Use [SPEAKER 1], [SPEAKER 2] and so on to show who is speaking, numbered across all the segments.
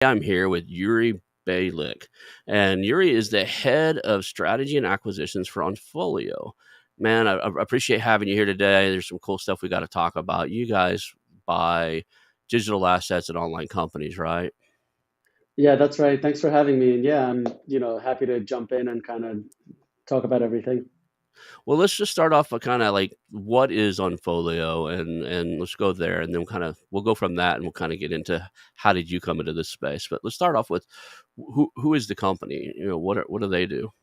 [SPEAKER 1] I'm here with Yury Byalik, and Yury is the head of strategy and acquisitions for Onfolio. Man, I appreciate having you here today. There's some cool stuff we got to talk about. You guys buy digital assets and online companies, right?
[SPEAKER 2] Yeah, that's right. Thanks for having me. And yeah, I'm, happy to jump in and kind of talk about everything.
[SPEAKER 1] Well, let's just start off with kind of like what is Onfolio, and let's go there, and then we'll go from that, and we'll kind of get into how did you come into this space. But let's start off with who is the company? What do they do?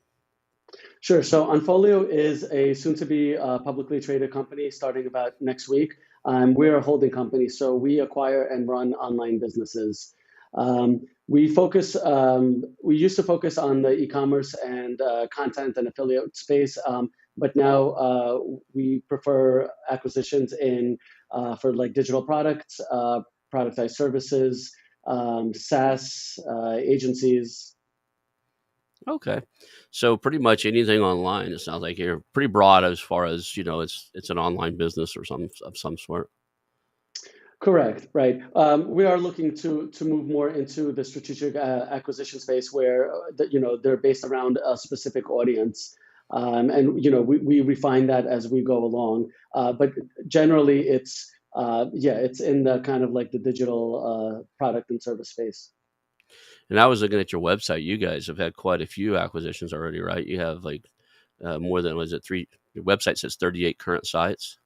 [SPEAKER 2] Sure. So Onfolio is a soon-to-be publicly traded company starting about next week. We're a holding company, so we acquire and run online businesses. We used to focus on the e-commerce and content and affiliate space, but now we prefer acquisitions in for like digital products, productized services, SaaS, agencies.
[SPEAKER 1] Okay. So pretty much anything online. It sounds like you're pretty broad as far as, it's an online business or some of some sort.
[SPEAKER 2] Correct, right. We are looking to move more into the strategic acquisition space where they're based around a specific audience, and we refine that as we go along. But generally, it's in the kind of like the digital product and service space.
[SPEAKER 1] And I was looking at your website. You guys have had quite a few acquisitions already, right? You have like more than, was it three? Your website says 38 current sites.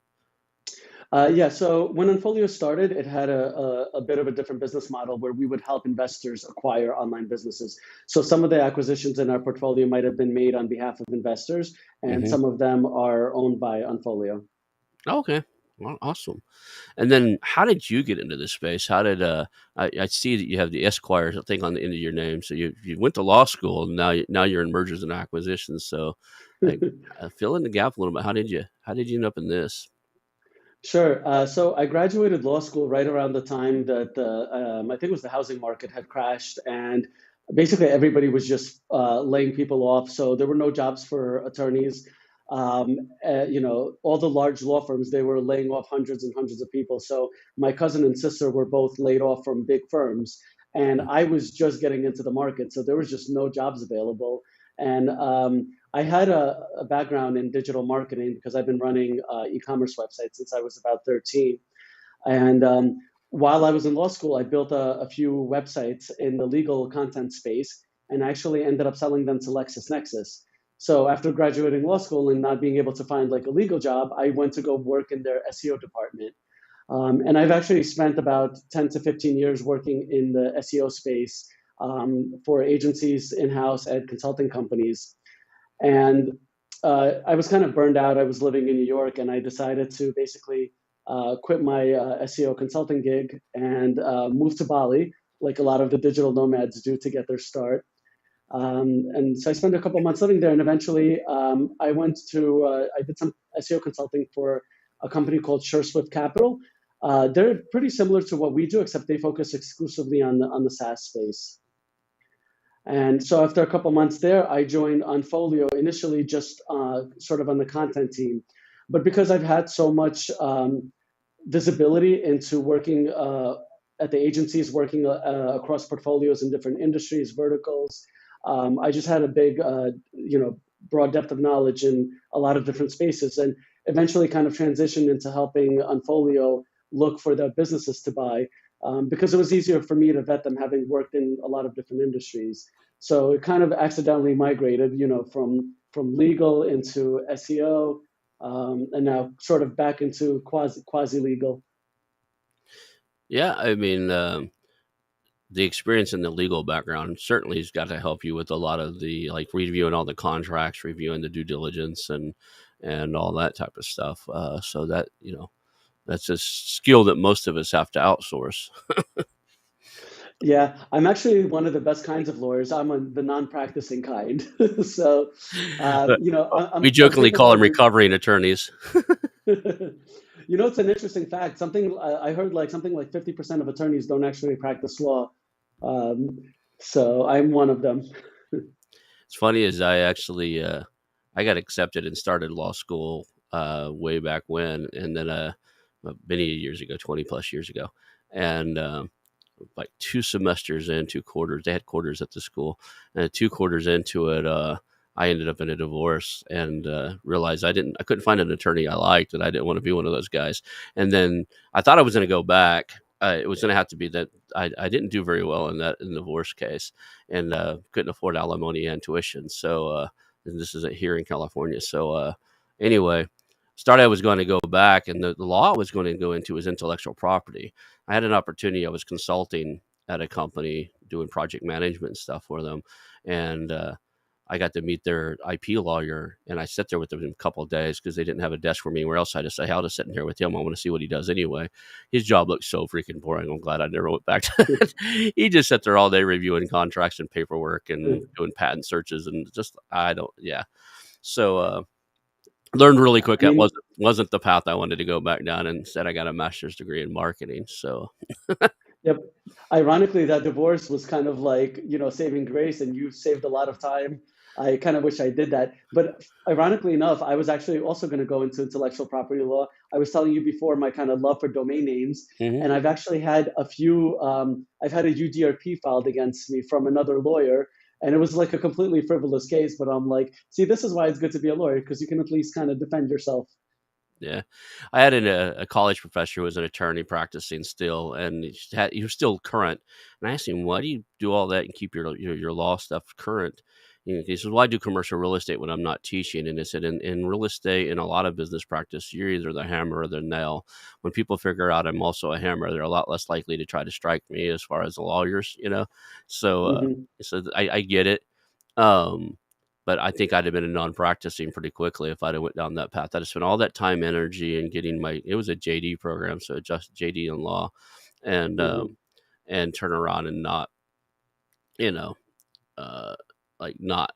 [SPEAKER 2] Yeah, so when Unfolio started, it had a bit of a different business model where we would help investors acquire online businesses. So some of the acquisitions in our portfolio might have been made on behalf of investors, and
[SPEAKER 1] Hmm.
[SPEAKER 2] some of them are owned by Unfolio.
[SPEAKER 1] Okay. Well, awesome. And then how did you get into this space? How did I see that you have the Esquire thing on the end of your name. So you went to law school and now you're in mergers and acquisitions. So like fill in the gap a little bit. How did you end up in this?
[SPEAKER 2] Sure. So I graduated law school right around the time that I think it was the housing market had crashed, and basically everybody was just laying people off. So there were no jobs for attorneys. All the large law firms, they were laying off hundreds and hundreds of people. So my cousin and sister were both laid off from big firms, and I was just getting into the market, so there was just no jobs available. And I had a background in digital marketing because I've been running e-commerce websites since I was about 13. And while I was in law school, I built a few websites in the legal content space and actually ended up selling them to LexisNexis. So after graduating law school and not being able to find like a legal job, I went to go work in their SEO department. And I've actually spent about 10 to 15 years working in the SEO space for agencies, in-house, and consulting companies. And I was kind of burned out. I was living in New York, and I decided to basically quit my SEO consulting gig and move to Bali, like a lot of the digital nomads do to get their start. And so I spent a couple months living there, and eventually I did some SEO consulting for a company called SureSwift Capital. They're pretty similar to what we do, except they focus exclusively on the SaaS space. And so after a couple months there, I joined Onfolio initially just sort of on the content team. But because I've had so much visibility into working at the agencies, working across portfolios in different industries, verticals, I just had a big, broad depth of knowledge in a lot of different spaces, and eventually kind of transitioned into helping Onfolio look for the businesses to buy because it was easier for me to vet them, having worked in a lot of different industries. So it kind of accidentally migrated, from legal into SEO, and now sort of back into quasi legal.
[SPEAKER 1] Yeah, I mean, the experience in the legal background certainly has got to help you with a lot of the like reviewing all the contracts, reviewing the due diligence, and all that type of stuff. So that that's a skill that most of us have to outsource.
[SPEAKER 2] Yeah, I'm actually one of the best kinds of lawyers. the non-practicing kind. So,
[SPEAKER 1] But we
[SPEAKER 2] I'm
[SPEAKER 1] jokingly call
[SPEAKER 2] capable
[SPEAKER 1] them
[SPEAKER 2] of doing.
[SPEAKER 1] recovering attorneys.
[SPEAKER 2] It's an interesting fact. Something I heard, like something like 50% of attorneys don't actually practice law. Um, so I'm one of them.
[SPEAKER 1] It's funny as I actually I got accepted and started law school way back when, and then many years ago, 20 plus years ago, and like 2 semesters in, 2 quarters. They had quarters at the school, and 2 quarters into it, I ended up in a divorce and realized I couldn't find an attorney I liked, and I didn't want to be one of those guys. And then I thought I was going to go back. It was going to have to be that I didn't do very well in the divorce case, and couldn't afford alimony and tuition. So and this is here in California. So anyway, started I was going to go back, and the law I was going to go into was intellectual property. I had an opportunity. I was consulting at a company doing project management stuff for them, and I got to meet their IP lawyer, and I sat there with them in a couple of days because they didn't have a desk for me anywhere else. I just say, "How to sit in here with him? I want to see what he does anyway." His job looks so freaking boring. I'm glad I never went back to it. He just sat there all day reviewing contracts and paperwork and doing patent searches, and just I don't, yeah. So learned really quick
[SPEAKER 2] I
[SPEAKER 1] that
[SPEAKER 2] mean,
[SPEAKER 1] wasn't the path I wanted to go back down. And instead, I got a master's degree in marketing. So
[SPEAKER 2] yep. Ironically, that divorce was kind of like, saving grace, and you saved a lot of time. I kind of wish I did that. But ironically enough, I was actually also going to go into intellectual property law. I was telling you before my kind of love for domain names,
[SPEAKER 1] mhm.
[SPEAKER 2] and I've actually had a few, I've had a UDRP filed against me from another lawyer. And it was like a completely frivolous case, but I'm like, see, this is why it's good to be a lawyer, because you can at least kind of defend yourself.
[SPEAKER 1] Yeah, I had a college professor who was an attorney practicing still, and he was still current. And I asked him, "Why do you do all that and keep your law stuff current?" He says, "Well, I do commercial real estate when I'm not teaching." And I said, "In real estate, in a lot of business practice, you're either the hammer or the nail. When people figure out I'm also a hammer, they're a lot less likely to try to strike me as far as the lawyers, you know." So,
[SPEAKER 2] Hmm.
[SPEAKER 1] so I get it. Um, but I think I'd have been a non-practicing pretty quickly if I'd have went down that path. I'd have spent all that time, energy, and getting it was a JD program, so just JD in law, and
[SPEAKER 2] Hmm.
[SPEAKER 1] turn around and not, you know, uh, like not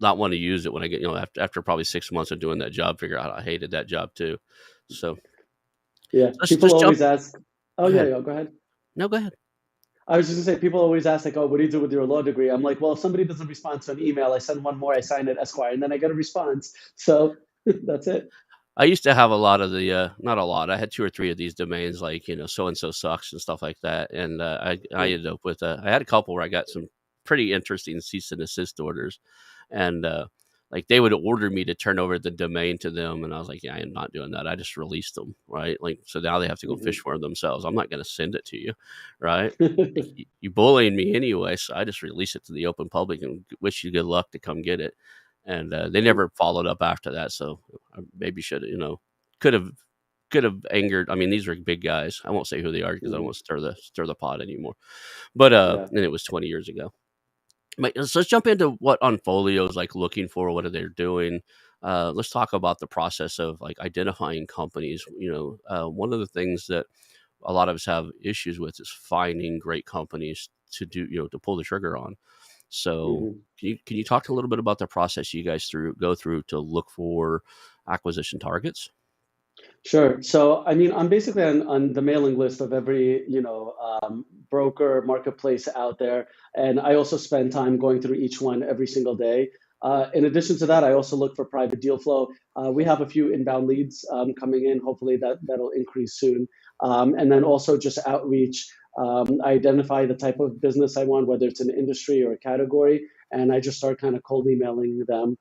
[SPEAKER 1] want to use it when I get, after probably 6 months of doing that job, figure out I hated that job too. So
[SPEAKER 2] Yeah. People
[SPEAKER 1] let's jump.
[SPEAKER 2] always ask, oh,
[SPEAKER 1] Go
[SPEAKER 2] yeah,
[SPEAKER 1] ahead.
[SPEAKER 2] yeah, go ahead.
[SPEAKER 1] No, go ahead.
[SPEAKER 2] I was just gonna say, people always ask, like, "Oh, what do you do with your law degree?" I'm like, "Well, if somebody doesn't respond to an email, I send one more, I sign it, Esquire, and then I get a response." So that's it.
[SPEAKER 1] I used to have a lot of the not a lot. I had 2 or 3 of these domains, like so and so sucks and stuff like that. And I
[SPEAKER 2] Mm.
[SPEAKER 1] ended up with I had a couple where I got some pretty interesting cease and desist orders, and like they would order me to turn over the domain to them, and I was like, yeah, I am not doing that. I just released them, right? Like so now they have to go fish
[SPEAKER 2] Mhm.
[SPEAKER 1] for it themselves. I'm not going to send it to you, right? Like, you bullying me anyway, so I just release it to the open public and wish you good luck to come get it. And they never followed up after that, so I maybe should have, could have could have angered. I mean, these are big guys. I won't say who they are because I don't
[SPEAKER 2] Mhm.
[SPEAKER 1] want to stir the pot anymore. But
[SPEAKER 2] Yeah.
[SPEAKER 1] and it was 20 years ago. But so let's jump into what Onfolio is like looking for. What are they doing? Let's talk about the process of like identifying companies. One of the things that a lot of us have issues with is finding great companies to do, to pull the trigger on. So
[SPEAKER 2] Mhm.
[SPEAKER 1] can you talk a little bit about the process you guys go through to look for acquisition targets?
[SPEAKER 2] Sure. So, I mean, I'm basically on the mailing list of every, broker marketplace out there, and I also spend time going through each one every single day. In addition to that, I also look for private deal flow. We have a few inbound leads coming in. Hopefully, that'll increase soon. And then also just outreach. I identify the type of business I want, whether it's an industry or a category, and I just start kind of cold emailing them.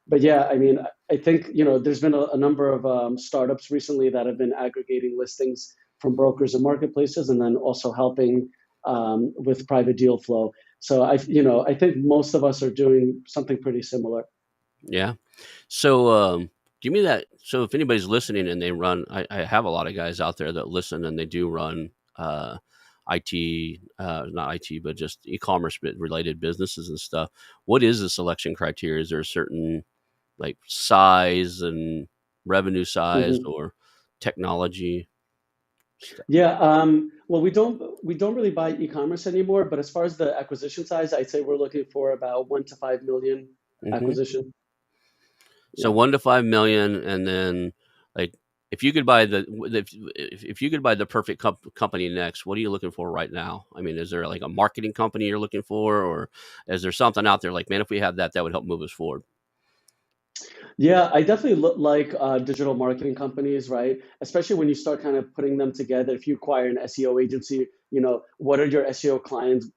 [SPEAKER 2] But yeah, I mean, I think there's been a number of startups recently that have been aggregating listings from brokers and marketplaces, and then also helping with private deal flow. So I think most of us are doing something pretty similar.
[SPEAKER 1] Yeah. So give me that. So if anybody's listening and they run, I have a lot of guys out there that listen and they do run IT, not IT, but just e-commerce related businesses and stuff. What is the selection criteria? Is there a certain like size and revenue size
[SPEAKER 2] Hmm.
[SPEAKER 1] or technology stuff?
[SPEAKER 2] Yeah. Well, we don't really buy e-commerce anymore, but as far as the acquisition size, I'd say we're looking for about 1 to 5 million
[SPEAKER 1] Hmm.
[SPEAKER 2] acquisition.
[SPEAKER 1] So
[SPEAKER 2] Yeah.
[SPEAKER 1] 1 to 5 million, and then like if you could buy if you could buy the perfect company next, what are you looking for right now? I mean, is there like a marketing company you're looking for, or is there something out there like, man, if we had that, that would help move us forward?
[SPEAKER 2] Yeah, I definitely look like digital marketing companies, right? Especially when you start kind of putting them together. If you acquire an SEO agency, what are your SEO clients,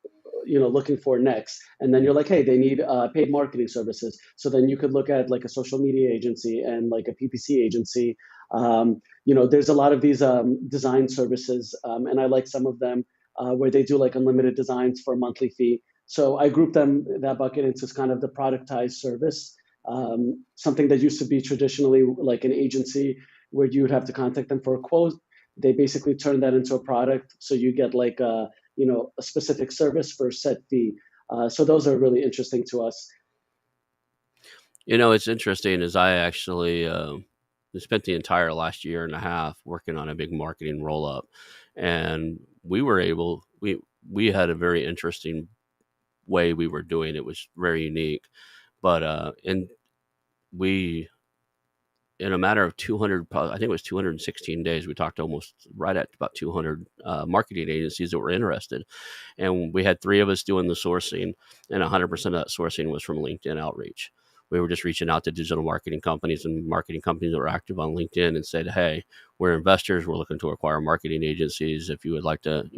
[SPEAKER 2] looking for next? And then you're like, hey, they need paid marketing services. So then you could look at like a social media agency and like a PPC agency. There's a lot of these design services, and I like some of them where they do like unlimited designs for a monthly fee. So I group them that bucket into kind of the productized service, something that used to be traditionally like an agency where you would have to contact them for a quote. They basically turned that into a product, so you get like a specific service for a set fee. So those are really interesting to us.
[SPEAKER 1] It's interesting is I actually spent the entire last year and a half working on a big marketing roll up, and we had a very interesting way we were doing it. Was very unique, but and we in a matter of 200, I think it was 216 days, we talked to almost right at about 200 marketing agencies that were interested. And we had three of us doing the sourcing, and 100% of that sourcing was from LinkedIn outreach. We were just reaching out to digital marketing companies and marketing companies that were active on LinkedIn and said, hey, we're investors. We're looking to acquire marketing agencies. If you would like to,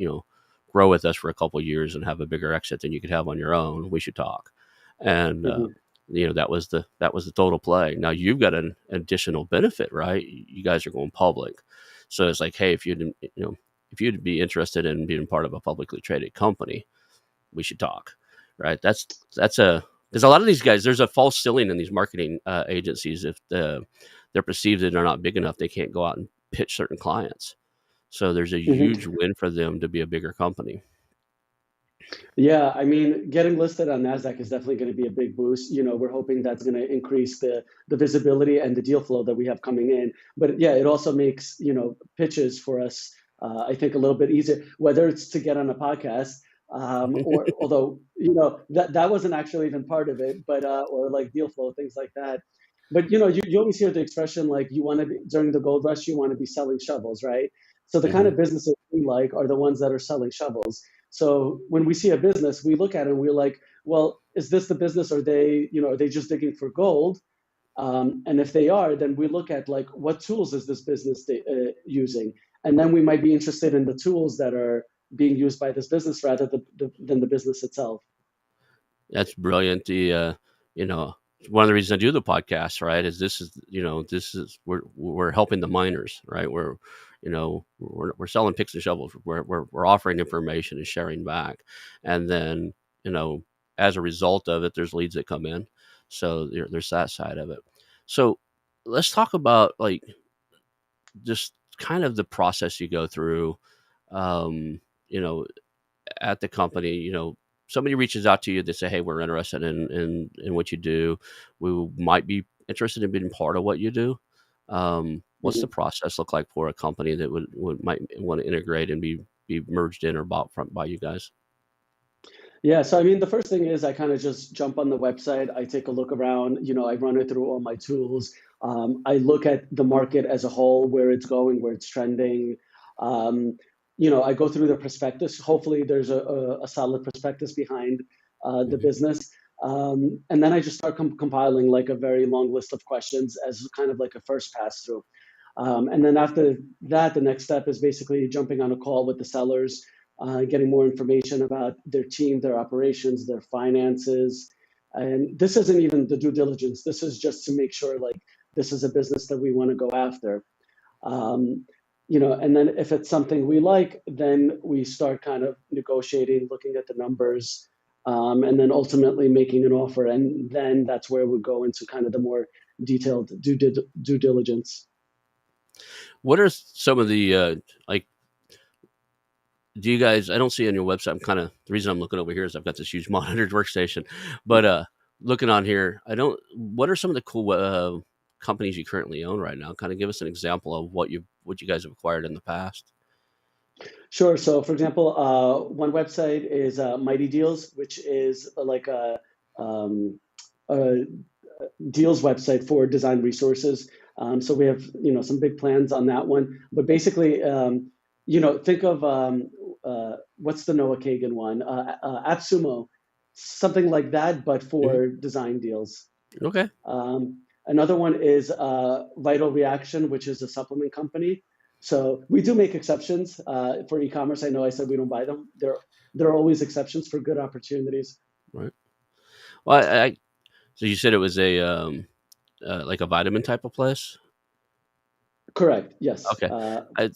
[SPEAKER 1] grow with us for a couple of years and have a bigger exit than you could have on your own, we should talk. And
[SPEAKER 2] Mhm.
[SPEAKER 1] that was the total play. Now you've got an additional benefit, right? You guys are going public, so it's like, hey, if you'd be interested in being part of a publicly traded company, we should talk, right? That's a because a lot of these guys, there's a false ceiling in these marketing agencies. If they're perceived that they're not big enough, they can't go out and pitch certain clients. So there's a huge
[SPEAKER 2] Mhm.
[SPEAKER 1] win for them to be a bigger company.
[SPEAKER 2] Yeah, I mean, getting listed on Nasdaq is definitely going to be a big boost. We're hoping that's going to increase the visibility and the deal flow that we have coming in. But yeah, it also makes pitches for us, I think, a little bit easier. Whether it's to get on a podcast, or although that wasn't actually even part of it, but or like deal flow, things like that. But you always hear the expression like you want to be during the gold rush, you want to be selling shovels, right? So the kind
[SPEAKER 1] Hmm.
[SPEAKER 2] of businesses we like are the ones that are selling shovels. So when we see a business, we look at it and we're like, well, is this the business? Are they just digging for gold? And if they are, then we look at like what tools is this business using, and then we might be interested in the tools that are being used by this business rather than the business itself.
[SPEAKER 1] That's brilliant. You know, one of the reasons I do the podcast, right, is we're helping the miners, right? We're selling picks and shovels. We're offering information and sharing back, and then you know, as a result of it, there's leads that come in. So there's that side of it. So let's talk about like just kind of the process you go through. Um, you know, at the company, somebody reaches out to you, they say, "Hey, we're interested in what you do. We might be interested in being part of what you do." What's the
[SPEAKER 2] Mhm.
[SPEAKER 1] process look like for a company that would might want to integrate and be merged in or bought from by you guys?
[SPEAKER 2] Yeah, so I mean, the first thing is I kind of just jump on the website. I take a look around. I run it through all my tools. I look at the market as a whole, where it's going, where it's trending. Um, I go through the prospectus. Hopefully, there's a solid prospectus behind the
[SPEAKER 1] Hmm.
[SPEAKER 2] business. And then I just start compiling like a very long list of questions as kind of like a first pass through. And then after that, the next step is basically jumping on a call with the sellers, getting more information about their team, their operations, their finances. And this isn't even the due diligence. This is just to make sure like this is a business that we want to go after. Um, and then if it's something we like, then we start kind of negotiating, looking at the numbers, and then ultimately making an offer. And then that's where we go into kind of the more detailed due diligence.
[SPEAKER 1] What are some of the like? Do you guys? I don't see on your website. I'm kind of the reason I'm looking over here is I've got this huge monitored workstation, but looking on here, I don't. What are some of the cool companies you currently own right now? Kind of give us an example of what you guys have acquired in the past.
[SPEAKER 2] Sure. So, for example, one website is Mighty Deals, which is like um, a deals website for design resources. So we have some big plans on that one. But basically, think of what's the Noah Kagan one, AppSumo, something like that, but
[SPEAKER 1] Hmm.
[SPEAKER 2] for design deals.
[SPEAKER 1] Okay.
[SPEAKER 2] Another one is Vital Reaction, which is a supplement company. So we do make exceptions for e-commerce. I know I said we don't buy them. There are always exceptions for good opportunities.
[SPEAKER 1] Right. Well, so you said it was a like a vitamin type of place.
[SPEAKER 2] Correct. Yes.
[SPEAKER 1] Okay,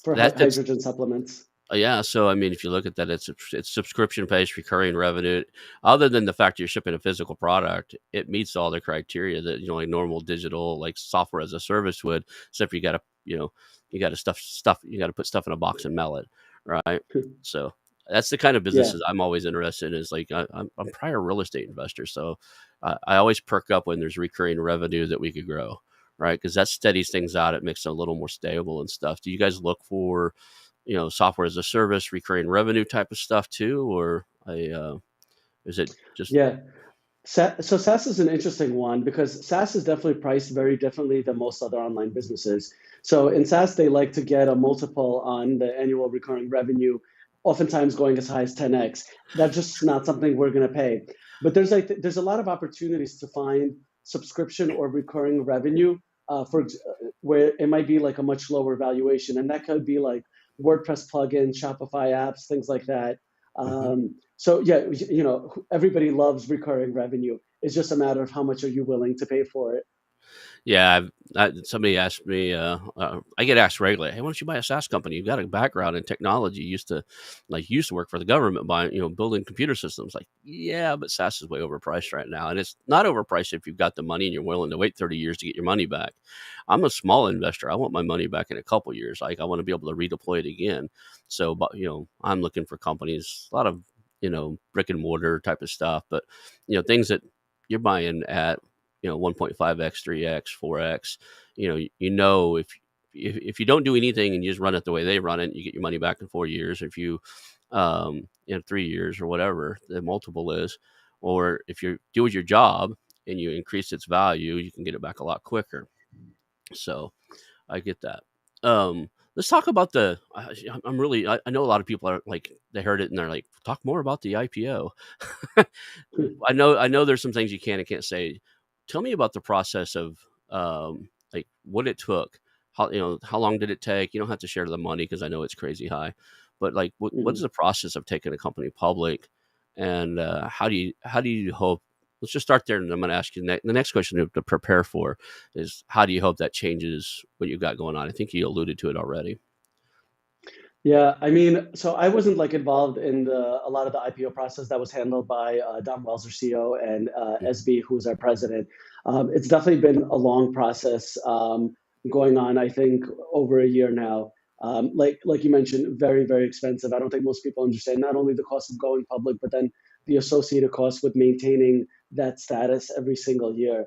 [SPEAKER 2] For
[SPEAKER 1] that's
[SPEAKER 2] hydrogen supplements.
[SPEAKER 1] yeah. So I mean, if you look at that, it's subscription based, recurring revenue. Other than the fact you're shipping a physical product, it meets all the criteria that like normal digital like software as a service would. Except you got to you got to stuff you got to put stuff in a box and mail it, right? So that's the kind of
[SPEAKER 2] Yeah.
[SPEAKER 1] businesses I'm always interested in. Is like I'm prior real estate investor, so I always perk up when there's recurring revenue that we could grow, right? Because that steadies things out. It makes it a little more stable and stuff. Do you guys look for software as a service, recurring revenue type of stuff too, or is it just
[SPEAKER 2] Yeah. So SaaS is an interesting one because SaaS is definitely priced very differently than most other online businesses. So in SaaS, they like to get a multiple on the annual recurring revenue, oftentimes going as high as 10x. That's just not something we're going to pay. But there's a lot of opportunities to find subscription or recurring revenue where it might be like a much lower valuation, and that could be like WordPress plugins, Shopify apps, things like that.
[SPEAKER 1] Mhm.
[SPEAKER 2] So yeah, everybody loves recurring revenue. It's just a matter of how much are you willing to pay for it.
[SPEAKER 1] Yeah, somebody asked me. I get asked regularly, "Hey, why don't you buy a SaaS company? You've got a background in technology. You used to work for the government, buying, building computer systems." Like, yeah, but SaaS is way overpriced right now, and it's not overpriced if you've got the money and you're willing to wait 30 years to get your money back. I'm a small investor. I want my money back in a couple years. Like, I want to be able to redeploy it again. So, but I'm looking for companies, a lot of brick and mortar type of stuff, but things that you're buying at 1.5x, 3x, 4x. If you don't do anything and you just run it the way they run it, you get your money back in 4 years. If you in 3 years or whatever the multiple is, or if you do your job and you increase its value, you can get it back a lot quicker. So I get that. Let's talk about I know a lot of people are like, they heard it and they're like, talk more about the IPO. I know there's some things you can and can't say. Tell me about the process of like what it took. How long did it take? You don't have to share the money because I know it's crazy high, but like what is
[SPEAKER 2] Mhm.
[SPEAKER 1] the process of taking a company public, and how do you hope? Let's just start there, and I'm going to ask you the next question to prepare for is how do you hope that changes what you've got going on? I think you alluded to it already.
[SPEAKER 2] Yeah, I mean, so I wasn't like involved in a lot of the IPO process that was handled by Don Wells, our CEO, and SB, who's our president. It's definitely been a long process going on, I think, over a year now. Like you mentioned, very, very expensive. I don't think most people understand not only the cost of going public, but then the associated costs with maintaining that status every single year.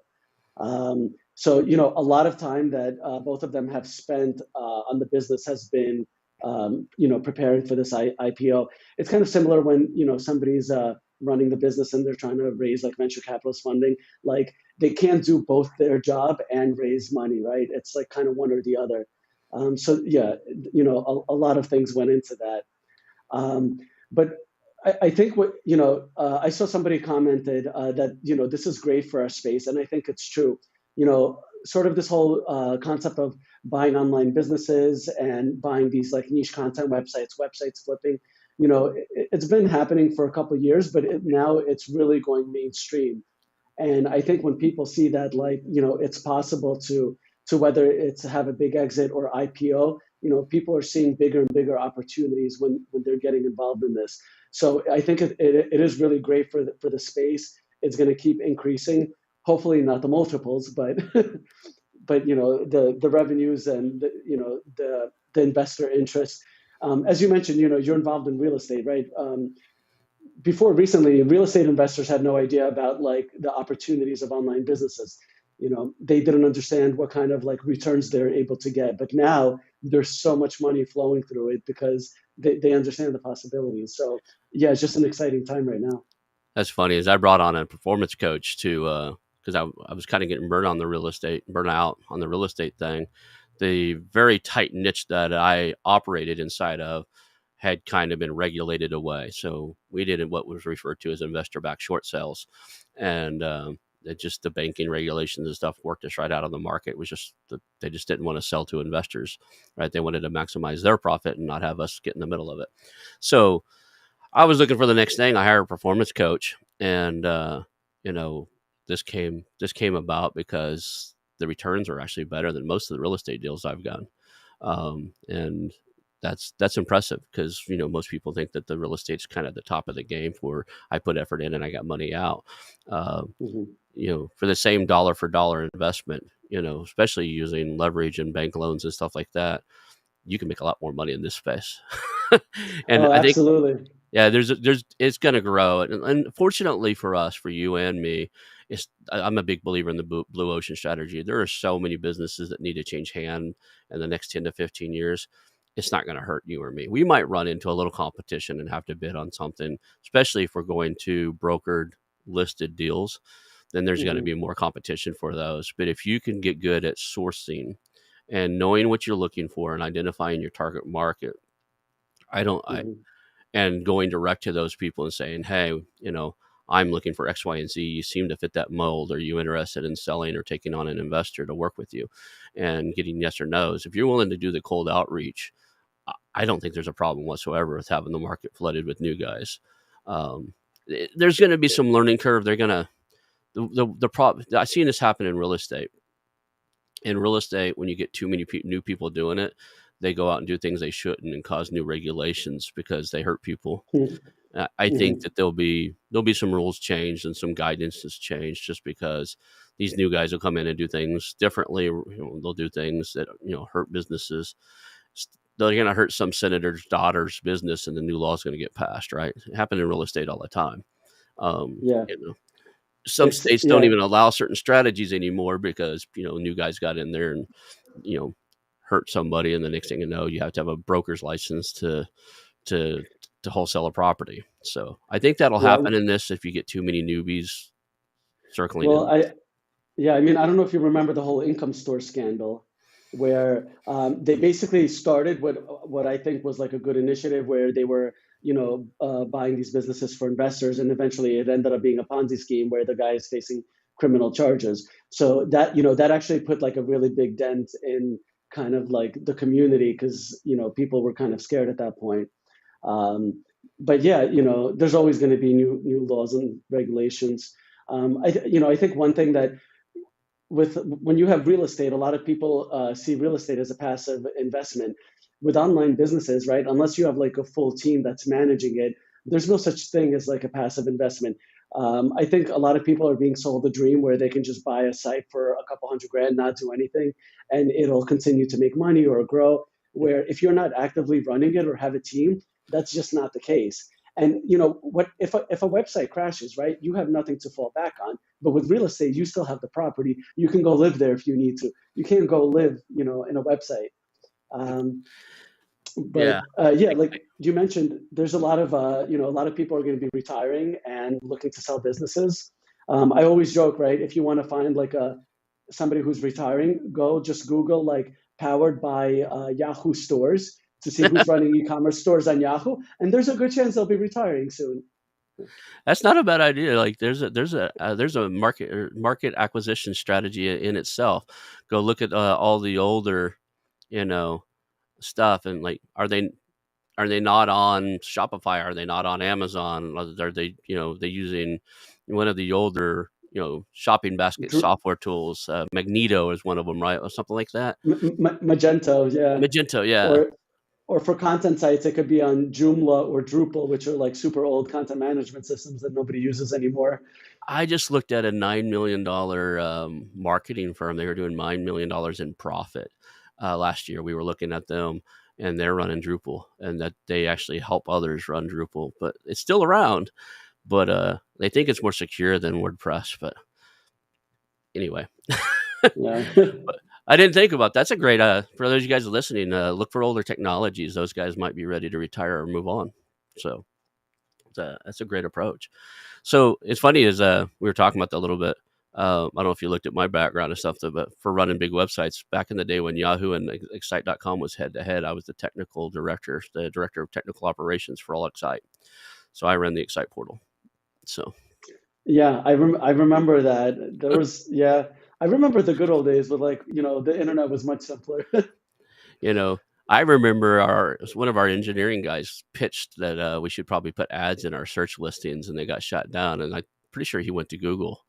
[SPEAKER 2] So, a lot of time that both of them have spent on the business has been, preparing for this IPO. It's kind of similar when, somebody's running the business and they're trying to raise like venture capitalist funding. Like they can't do both their job and raise money, right? It's like kind of one or the other. So yeah, a lot of things went into that. But I think I saw somebody commented that this is great for our space, and I think it's true. Sort of this whole concept of buying online businesses and buying these like niche content websites flipping. It's been happening for a couple of years, but now it's really going mainstream. And I think when people see that, like, it's possible to whether it's have a big exit or IPO, people are seeing bigger and bigger opportunities when they're getting involved in this. So I think it is really great for the space. It's going to keep increasing. Hopefully not the multiples, but but the revenues and the investor interest. As you mentioned, you're involved in real estate, right? Before recently, real estate investors had no idea about like the opportunities of online businesses. They didn't understand what kind of like returns they're able to get. But now there's so much money flowing through it because they understand the possibilities. So yeah, it's just an exciting time right now.
[SPEAKER 1] That's funny. As I brought on a performance coach to because I was kind of getting burnt out on the real estate thing. The very tight niche that I operated inside of had kind of been regulated away. So we did what was referred to as investor backed short sales. And It just the banking regulations and stuff worked us right out of the market. It was just they just didn't want to sell to investors, right? They wanted to maximize their profit and not have us get in the middle of it. So I was looking for the next thing. I hired a performance coach, and you know, this came about because the returns are actually better than most of the real estate deals I've done, and that's impressive because most people think that the real estate's kind of the top of the game for I put effort in and I got money out. Uh,
[SPEAKER 2] Hmm.
[SPEAKER 1] for the same dollar for dollar investment, especially using leverage and bank loans and stuff like that, you can make a lot more money in this space. And
[SPEAKER 2] Oh,
[SPEAKER 1] I think
[SPEAKER 2] absolutely.
[SPEAKER 1] yeah, it's going to grow, and fortunately for us, for you and me, I'm a big believer in the blue ocean strategy. There are so many businesses that need to change hand in the next 10 to 15 years. It's not going to hurt you or me. We might run into a little competition and have to bid on something, especially if we're going to brokered listed deals. Then there's going to
[SPEAKER 2] Hmm.
[SPEAKER 1] be more competition for those. But if you can get good at sourcing and knowing what you're looking for and identifying your target market, I don't. I
[SPEAKER 2] Hmm.
[SPEAKER 1] and going direct to those people and saying, hey, I'm looking for X, Y, and Z. You seem to fit that mold. Are you interested in selling or taking on an investor to work with you? And getting yes or no's. If you're willing to do the cold outreach, I don't think there's a problem whatsoever with having the market flooded with new guys. Um, there's going to be some learning curve. They're going to, the problem, I've seen this happen in real estate. In real estate, when you get too many new people doing it, they go out and do things they shouldn't and cause new regulations because they hurt people. I think
[SPEAKER 2] Hmm.
[SPEAKER 1] that there'll be some rules changed and some guidance is changed just because these new guys will come in and do things differently. They'll do things that hurt businesses. They're going to hurt some senator's daughter's business, and the new law is going to get passed. Right? It happens in real estate all the time. Um,
[SPEAKER 2] Yeah,
[SPEAKER 1] you know, some
[SPEAKER 2] it's
[SPEAKER 1] states don't
[SPEAKER 2] yeah.
[SPEAKER 1] even allow certain strategies anymore because new guys got in there and you know hurt somebody, and the next thing you know, you have to have a broker's license to to wholesale a property. So I think that'll
[SPEAKER 2] Yeah.
[SPEAKER 1] happen in this if you get too many newbies circling
[SPEAKER 2] Well,
[SPEAKER 1] in.
[SPEAKER 2] I mean, I don't know if you remember the whole income store scandal, where they basically started what I think was like a good initiative, where they were, buying these businesses for investors, and eventually it ended up being a Ponzi scheme where the guy is facing criminal charges. So that, that actually put like a really big dent in kind of like the community because, people were kind of scared at that point. Um, but yeah, there's always going to be new laws and regulations. I think one thing that with when you have real estate, a lot of people see real estate as a passive investment. With online businesses, right? Unless you have like a full team that's managing it, there's no such thing as like a passive investment. I think a lot of people are being sold a dream where they can just buy a site for a couple hundred grand, not do anything, and it'll continue to make money or grow. Where if you're not actively running it or have a team, that's just not the case. And what if a website crashes, right? You have nothing to fall back on. But with real estate, you still have the property. You can go live there if you need to. You can't go live, in a website. Um, but
[SPEAKER 1] Yeah,
[SPEAKER 2] yeah, like you mentioned, there's a lot of people are going to be retiring and looking to sell businesses. I always joke, right? If you want to find like somebody who's retiring, go just Google like powered by Yahoo stores to see who's running e-commerce stores on Yahoo, and there's a good chance they'll be retiring soon.
[SPEAKER 1] that's not a bad idea. Like there's a market acquisition strategy in itself. Go look at all the older you know stuff and like are they not on Shopify? Are they not on Amazon? Are they they using one of the older shopping basket
[SPEAKER 2] Dr-
[SPEAKER 1] software tools? Magneto is one of them, right, or something like that.
[SPEAKER 2] Magento, yeah,
[SPEAKER 1] Magento, yeah.
[SPEAKER 2] or for content sites, it could be on Joomla or Drupal, which are like super old content management systems that nobody uses anymore.
[SPEAKER 1] I just looked at a $9 million marketing firm. They were doing $9 million in profit last year. We were looking at them, and they're running Drupal, and that they actually help others run Drupal, but it's still around. But they think it's more secure than WordPress. But anyway,
[SPEAKER 2] Yeah.
[SPEAKER 1] but I didn't think about that's a great for those of you guys listening. Look for older technologies. Those guys might be ready to retire or move on. So that's a great approach. So it's funny is we were talking about that a little bit. I don't know if you looked at my background and stuff, but for running big websites back in the day when Yahoo and Excite.com was head to head, I was the technical director, the director of technical operations for all Excite. So I ran the Excite portal. So
[SPEAKER 2] Yeah, I remember that. There was, yeah, I remember the good old days with, like, the internet was much simpler.
[SPEAKER 1] You know, I remember one of our engineering guys pitched that we should probably put ads in our search listings, and they got shot down. And I'm pretty sure he went to Google,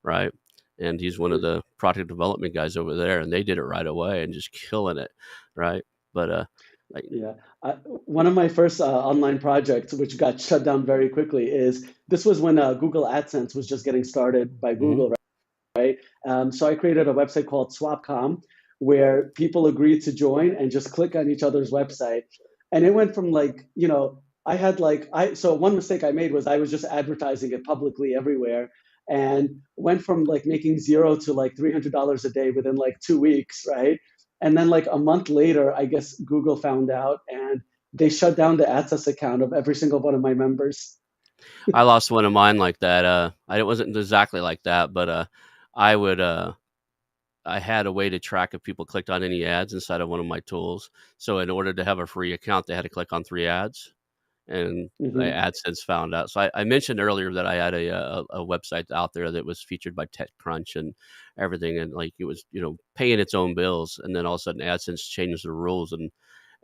[SPEAKER 1] right? And he's one of the product development guys over there, and they did it right away and just killing it, right? But like,
[SPEAKER 2] Yeah. One of my first online projects, which got shut down very quickly, is this was when Google AdSense was just getting started by
[SPEAKER 1] mhm.
[SPEAKER 2] Google, right? So I created a website called Swapcom where people agreed to join and just click on each other's website. And it went from, like, I had like, so one mistake I made was I was just advertising it publicly everywhere, and went from like making zero to like $300 a day within like 2 weeks, right? And then like a month later, I guess Google found out and they shut down the AdSense account of every single one of my members.
[SPEAKER 1] I lost one of mine like that. It wasn't exactly like that, but I would I had a way to track if people clicked on any ads inside of one of my tools. So in order to have a free account, they had to click on 3 ads, and the
[SPEAKER 2] Hmm.
[SPEAKER 1] AdSense found out. So I mentioned earlier that I had a website out there that was featured by TechCrunch and everything, and like it was paying its own bills, and then all of a sudden AdSense changed the rules,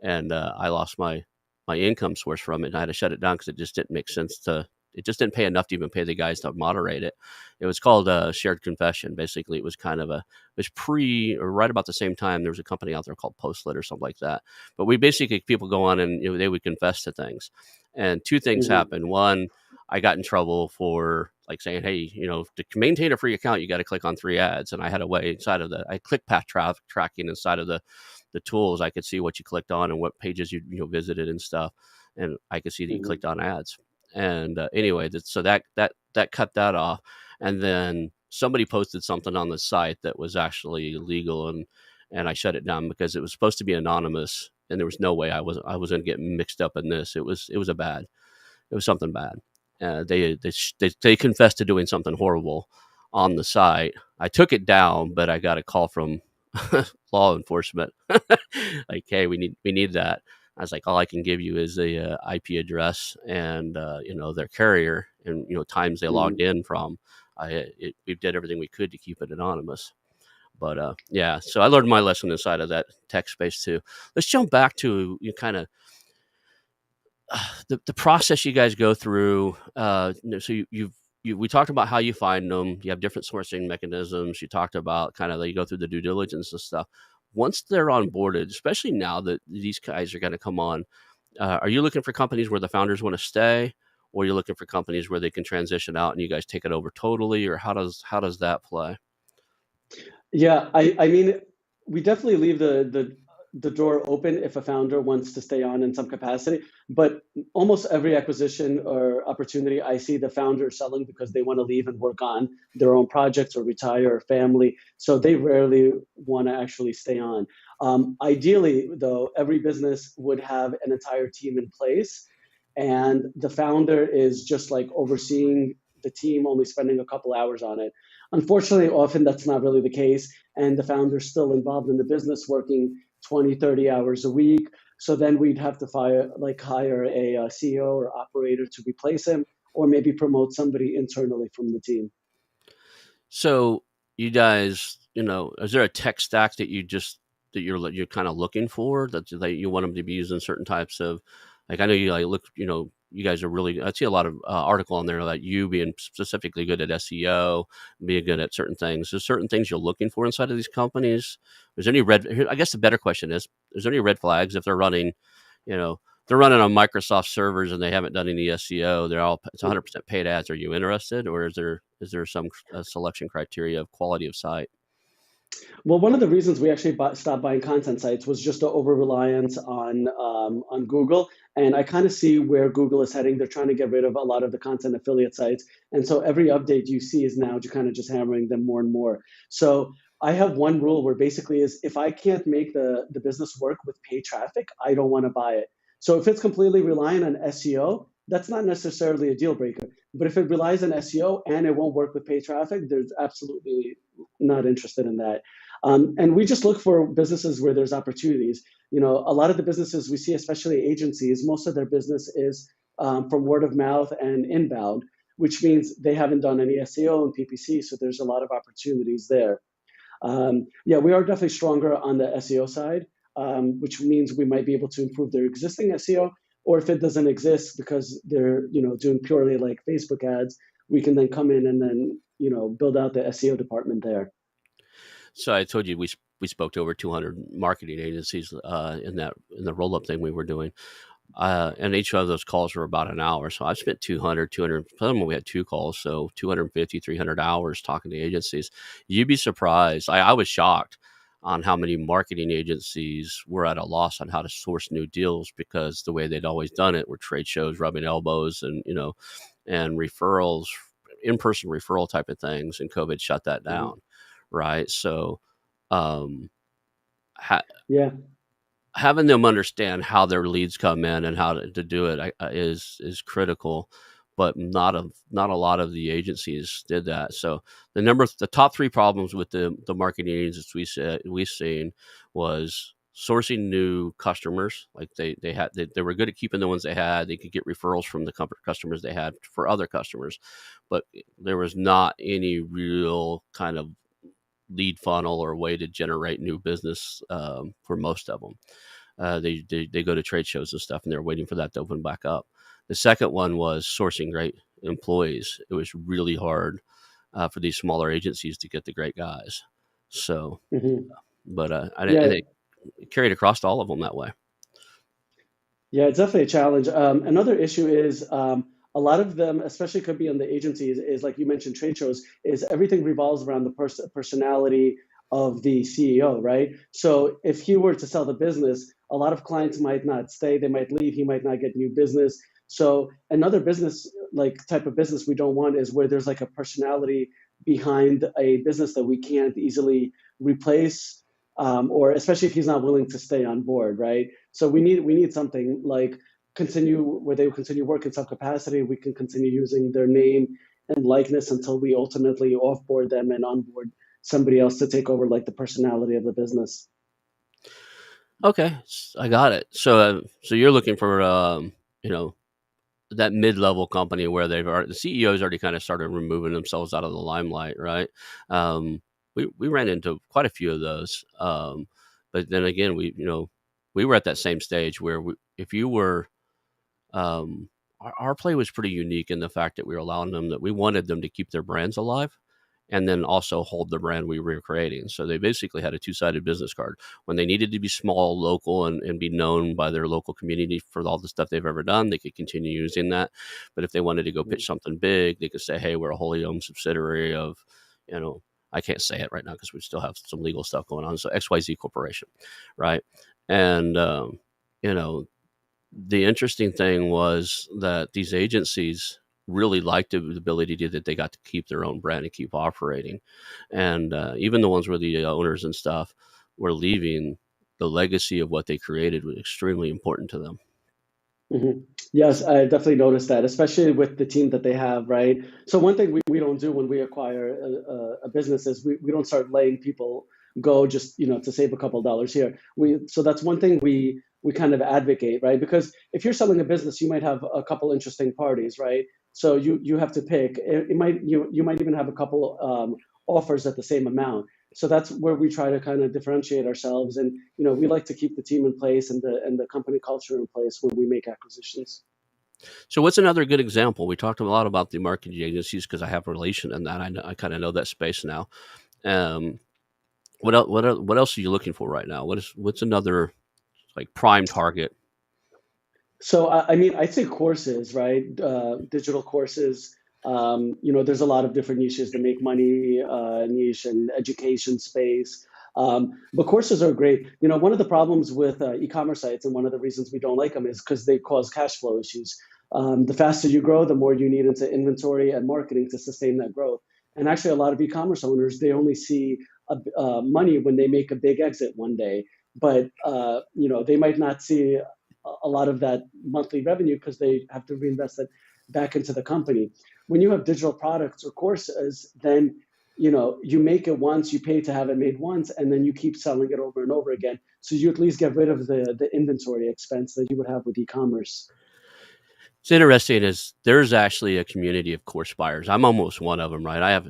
[SPEAKER 1] and I lost my income source from it, and I had to shut it down because it just didn't make sense to. It just didn't pay enough to even pay the guys to moderate it. It was called Shared Confession. Basically, it was kind of a. It was pre or right about the same time there was a company out there called Postlet or something like that. But we basically people go on and they would confess to things, and two things
[SPEAKER 2] Hmm.
[SPEAKER 1] happened. One, I got in trouble for like saying, "Hey, to maintain a free account, you got to click on 3 ads." And I had a way inside of I click path tracking inside of the tools. I could see what you clicked on and what pages you visited and stuff, and I could see that you
[SPEAKER 2] Hmm.
[SPEAKER 1] clicked on ads. And anyway, so that cut that off. And then somebody posted something on the site that was actually illegal, and I shut it down because it was supposed to be anonymous, and there was no way I was going to get mixed up in this. It was something bad. They confessed to doing something horrible on the site. I took it down, but I got a call from law enforcement, like, "Hey, we need that." I was like, "All I can give you is the IP address and their carrier and times they logged
[SPEAKER 2] Hmm.
[SPEAKER 1] in from." We did everything we could to keep it anonymous. But yeah, so I learned my lesson inside of that tech space too. Let's jump back to you kind of the process you guys go through. So we talked about how you find them. You have different sourcing mechanisms. You talked about kind of you go through the due diligence and stuff. Once they're onboarded, especially now that these guys are going to come on, are you looking for companies where the founders want to stay, or are you looking for companies where they can transition out and you guys take it over totally, or how does that play?
[SPEAKER 2] Yeah, I mean, we definitely leave the door open if a founder wants to stay on in some capacity. But almost every acquisition or opportunity, I see the founder selling because they want to leave and work on their own projects or retire or family. So they rarely want to actually stay on. Ideally, though, every business would have an entire team in place, and the founder is just like overseeing the team, only spending a couple hours on it. Unfortunately, often that's not really the case, and the founder's still involved in the business, working 20, 30 hours a week. So then we'd have to hire a CEO or operator to replace him, or maybe promote somebody internally from the team.
[SPEAKER 1] So you guys, is there a tech stack that you're kind of looking for that you want them to be using certain types of, like I know you like look, you guys are really. I see a lot of article on there about you being specifically good at SEO, being good at certain things. There's certain things you're looking for inside of these companies. Is there any red? I guess the better question is there any red flags if they're running, you know, they're running on Microsoft servers and they haven't done any SEO. It's 100% paid ads. Are you interested, or is there some selection criteria of quality of site?
[SPEAKER 2] Well, one of the reasons we actually stopped buying content sites was just the over reliance on Google, and I kind of see where Google is heading. They're trying to get rid of a lot of the content affiliate sites, and so every update you see is now kind of just hammering them more and more. So I have one rule where basically is if I can't make the business work with paid traffic, I don't want to buy it. So if it's completely relying on SEO, that's not necessarily a deal breaker. But if it relies on SEO and it won't work with paid traffic, there's absolutely not interested in that. And we just look for businesses where there's opportunities. A lot of the businesses we see, especially agencies, most of their business is from word of mouth and inbound. which means they haven't done any SEO and PPC. So there's a lot of opportunities there. Yeah, we are definitely stronger on the SEO side, which means we might be able to improve their existing SEO, or if it doesn't exist because they're doing purely like Facebook ads, we can then come in and then build out the SEO department there.
[SPEAKER 1] So I told you we spoke to over 200 marketing agencies in the roll up thing we were doing. And each of those calls were about an hour. So I spent 200, some we had 2 calls. So 250, 300 hours talking to agencies. You'd be surprised. I was shocked on how many marketing agencies were at a loss on how to source new deals, because the way they'd always done it were trade shows, rubbing elbows, and, and referrals, in-person referral type of things. And COVID shut that
[SPEAKER 2] Mhm.
[SPEAKER 1] down. Right. So, um, ha-
[SPEAKER 2] Yeah.
[SPEAKER 1] having them understand how their leads come in and how to do it is critical, but not a lot of the agencies did that. So the top 3 problems with the marketing agencies we've seen was sourcing new customers. Like they were good at keeping the ones they had. They could get referrals from the customers they had for other customers, but there was not any real kind of lead funnel or way to generate new business for most of them. They go to trade shows and stuff, and they're waiting for that to open back up. The second one was sourcing great employees. It was really hard for these smaller agencies to get the great guys. So,
[SPEAKER 2] Hmm.
[SPEAKER 1] but and
[SPEAKER 2] Yeah.
[SPEAKER 1] they carried across to all of them that way.
[SPEAKER 2] Yeah, it's definitely a challenge. Another issue is a lot of them, especially could be on the agencies, is like you mentioned, trade shows, is everything revolves around the personality of the CEO, right? So if he were to sell the business, a lot of clients might not stay, they might leave, he might not get new business. So another business, like type of business we don't want is where there's like a personality behind a business that we can't easily replace, or especially if he's not willing to stay on board, right? So we need something like continue where they continue work in some capacity. We can continue using their name and likeness until we ultimately offboard them and onboard somebody else to take over like the personality of the business.
[SPEAKER 1] Okay, I got it. So you're looking for you know that mid-level company where the CEOs already kind of started removing themselves out of the limelight, right? We ran into quite a few of those, but then again, we were at that same stage where if you were, our play was pretty unique in the fact that we were allowing them that we wanted them to keep their brands alive, and then also hold the brand we were creating. So they basically had a two-sided business card. When they needed to be small, local, and be known by their local community for all the stuff they've ever done, they could continue using that. But if they wanted to go pitch something big, they could say, hey, we're a wholly owned subsidiary of, you know, I can't say it right now because we still have some legal stuff going on. So XYZ Corporation, right? And, you know, the interesting thing was that these agencies really liked the ability that they got to keep their own brand and keep operating. And even the ones where the owners and stuff were leaving, the legacy of what they created was extremely important to them.
[SPEAKER 2] Mhm. Yes, I definitely noticed that, especially with the team that they have, right? So one thing we don't do when we acquire a business is we don't start letting people go just, to save a couple dollars here. So that's one thing we kind of advocate, right? Because if you're selling a business, you might have a couple interesting parties, right? So you have to pick. You might even have a couple offers at the same amount. So that's where we try to kind of differentiate ourselves, and we like to keep the team in place and the company culture in place when we make acquisitions.
[SPEAKER 1] So, what's another good example? We talked a lot about the marketing agencies because I have a relation in that. I kind of know that space now. Um, what else are you looking for right now? What's another like prime target?
[SPEAKER 2] So I mean, I think courses, right? Digital courses. There's a lot of different niches to make money, niche and education space. But courses are great. One of the problems with e-commerce sites, and one of the reasons we don't like them, is because they cause cash flow issues. The faster you grow, the more you need into inventory and marketing to sustain that growth. And actually, a lot of e-commerce owners, they only see money when they make a big exit one day, but they might not see a lot of that monthly revenue because they have to reinvest it back into the company. When you have digital products or courses, then you make it once, you pay to have it made once, and then you keep selling it over and over again. So you at least get rid of the inventory expense that you would have with e-commerce.
[SPEAKER 1] It's interesting is there's actually a community of course buyers. I'm almost one of them, right? I have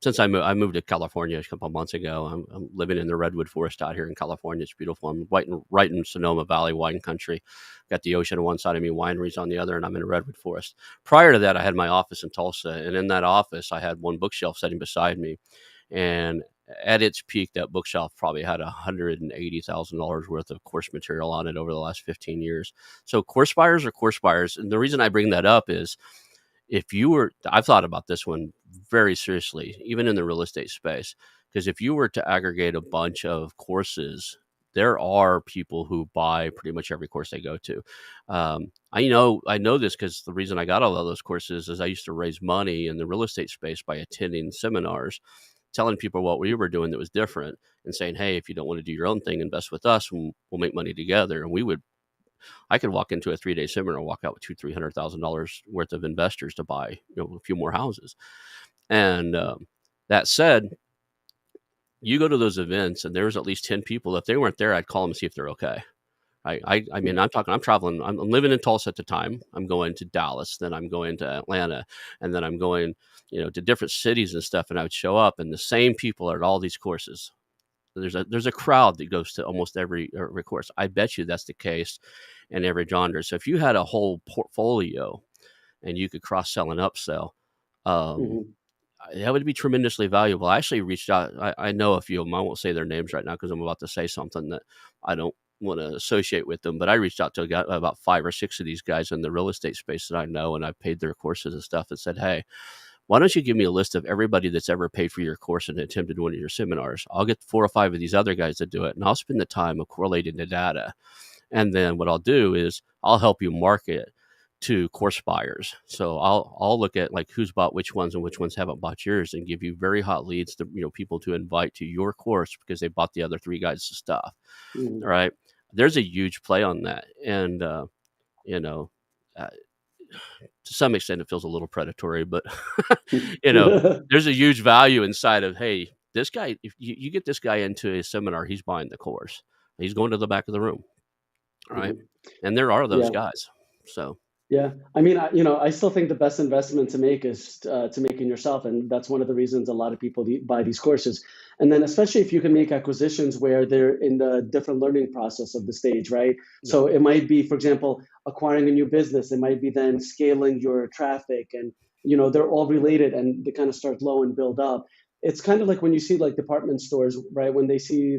[SPEAKER 1] since I moved to California a couple of months ago. I'm living in the redwood forest out here in California. It's beautiful. I'm right in Sonoma Valley wine country. Got the ocean on one side of me, wineries on the other, and I'm in a redwood forest. Prior to that, I had my office in Tulsa, and in that office, I had one bookshelf sitting beside me, and at its peak, that bookshelf probably had $180,000 worth of course material on it over the last 15 years. So course buyers are course buyers. And the reason I bring that up is I've thought about this one very seriously, even in the real estate space, because if you were to aggregate a bunch of courses, there are people who buy pretty much every course they go to. I know this because the reason I got all of those courses is I used to raise money in the real estate space by attending seminars, telling people what we were doing that was different, and saying, "Hey, if you don't want to do your own thing, invest with us, and we'll make money together." And I could walk into a 3-day seminar and walk out with $200,000-300,000 worth of investors to buy, a few more houses. And that said, you go to those events, and there's at least 10 people. If they weren't there, I'd call them and see if they're okay. I mean, I'm traveling. I'm living in Tulsa at the time. I'm going to Dallas, then I'm going to Atlanta, and then I'm going, to different cities and stuff. And I would show up, and the same people are at all these courses. There's a crowd that goes to almost every course. I bet you that's the case in every genre. So if you had a whole portfolio and you could cross sell and upsell, um,
[SPEAKER 2] Hmm.
[SPEAKER 1] that would be tremendously valuable. I actually reached out. I know a few of them. I won't say their names right now because I'm about to say something that I don't want to associate with them. But I reached out to about 5 or 6 of these guys in the real estate space that I know, and I paid their courses and stuff, and said, "Hey, why don't you give me a list of everybody that's ever paid for your course and attended one of your seminars? I'll get 4 or 5 of these other guys to do it, and I'll spend the time of correlating the data. And then what I'll do is I'll help you market to course buyers. So I'll look at like who's bought which ones and which ones haven't bought yours, and give you very hot leads to people to invite to your course because they bought the other 3 guys' stuff.
[SPEAKER 2] Hmm.
[SPEAKER 1] All right, there's a huge play on that, and you know." Uh, to some extent it feels a little predatory, but you know, there's a huge value inside of, hey, this guy, if you get this guy into a seminar, he's buying the course. He's going to the back of the room. All right.
[SPEAKER 2] Hmm.
[SPEAKER 1] And there are those
[SPEAKER 2] Yeah.
[SPEAKER 1] guys. So
[SPEAKER 2] Yeah, I mean, I still think the best investment to make is to make in yourself, and that's one of the reasons a lot of people buy these courses. And then, especially if you can make acquisitions where they're in the different learning process of the stage, right?
[SPEAKER 1] yeah,
[SPEAKER 2] So it might be, for example, acquiring a new business. It might be then scaling your traffic, and they're all related, and they kind of start low and build up. It's kind of like when you see like department stores, right? When they see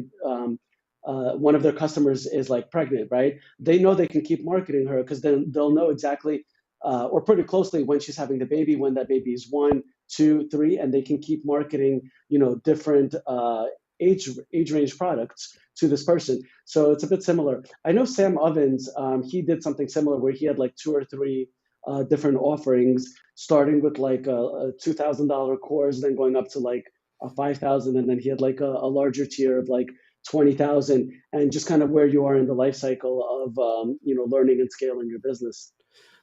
[SPEAKER 2] one of their customers is like pregnant, right? They know they can keep marketing her because then they'll know exactly or pretty closely when she's having the baby, when that baby is 1, 2, 3, and they can keep marketing, different age range products to this person. So it's a bit similar. I know Sam Ovens, he did something similar where he had like 2 or 3 different offerings, starting with like a $2,000 course, then going up to like a 5,000, and then he had like a larger tier of like 20,000, and just kind of where you are in the life cycle of learning and scaling your business.